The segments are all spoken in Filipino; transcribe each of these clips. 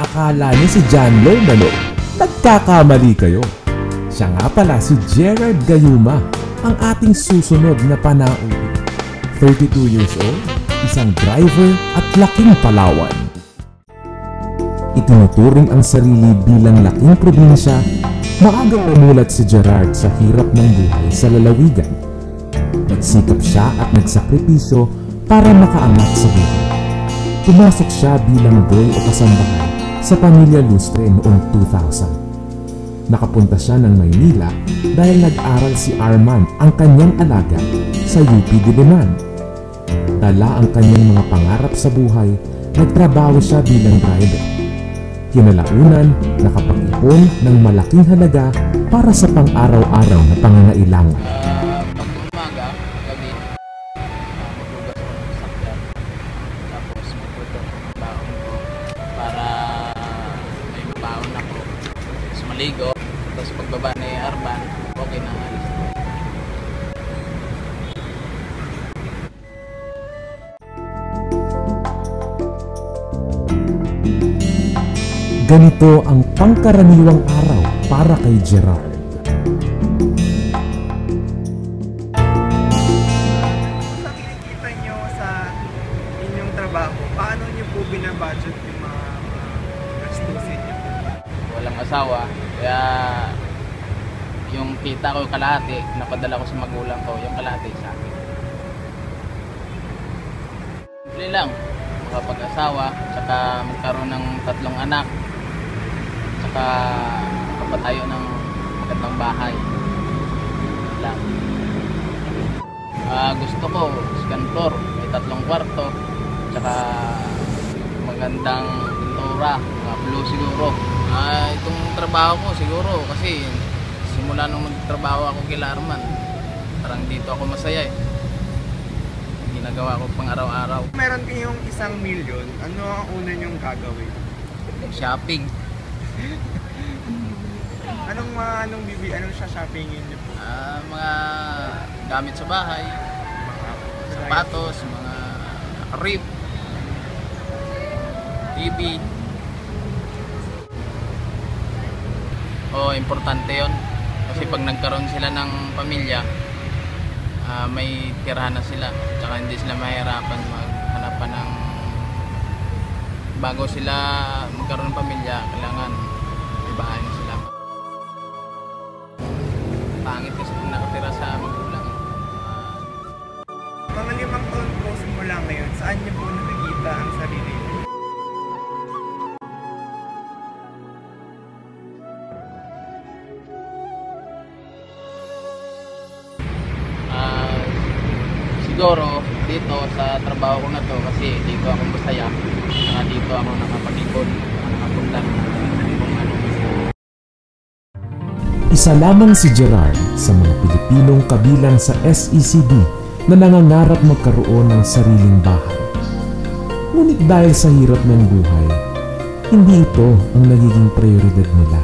akala niyo si John Lomalo? Nagkakamali kayo. Siya nga pala si Gerard Gayuma, ang ating susunod na panauwi. 32 years old, isang driver at laking Palawan. Itinuturing ang sarili bilang laking probinsya, maagang namulat si Gerard sa hirap ng buhay sa lalawigan. Nagsikap siya at nagsakripisyo para makaangat sa buhay. Pumasok siya bilang boy o kasambahay sa pamilya Lustre noong 2000. Nakapunta siya ng Maynila dahil nag-aral si Arman, ang kanyang alaga, sa UP Diliman. Dala ang kanyang mga pangarap sa buhay, nagtrabaho siya bilang driver. Kinalaunan, nakapag-ipon ng malaking halaga para sa pang-araw-araw na pangangailangan. Pag-umaga, gabi, maglugas ako ng sasakyan. Tapos magluto ng baon ko para may baon ako. Tapos maligo. Tapos pagbaba ni Arman, okay na alis ko. Ganito ang pangkaraniwang araw para kay Gerard. Sa kinikita nyo sa inyong trabaho, paano nyo po binabudget yung mga gastusin nyo? Walang asawa, kaya yung kita ko kalahati, napadala ko sa magulang ko, yung kalahati sa akin. Simple lang, makapag-asawa, tsaka magkaroon ng 3 anak, tsaka makapatayo ng magandang bahay. Lang. Gusto ko, second floor, may 3 kwarto, tsaka magandang pintura, mga blue siguro. Itong trabaho ko siguro kasi simula nung magtrabaho ako kila Arman, parang dito ako masaya eh. Ginagawa ko pang araw-araw. Meron kayong 1 milyon, ano ang una nyong gagawin? Shopping. Anong shoppingin nyo po? Mga gamit sa bahay, sapatos, mga rib, TV. Importante yon. Kasi pag nagkaroon sila ng pamilya, may tirahan na sila. Tsaka hindi sila mahirapan maghanapan ng bago sila magkaroon ng pamilya, kailangan may bahay na sila. Pangit kasi kung nakatira sa magulang. Mga 5 taon po simula ngayon, saan nyo po nakikita ang sarili nyo? Siguro dito sa trabaho ko na to kasi dito ako masaya, saka dito ako nakapag-ipon, nakapunta kung ano. Isa lamang si Gerard sa mga Pilipinong kabilang sa SECD na nangangarap magkaroon ng sariling bahay. Ngunit dahil sa hirap ng buhay, hindi ito ang nagiging prioridad nila.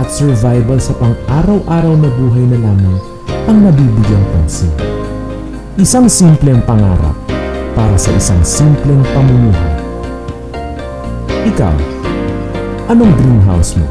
At survival sa pang-araw-araw na buhay na lamang ang nabibigyang pansin. Isang simpleng pangarap para sa isang simpleng pamumuhay. Ikaw, anong dream house mo?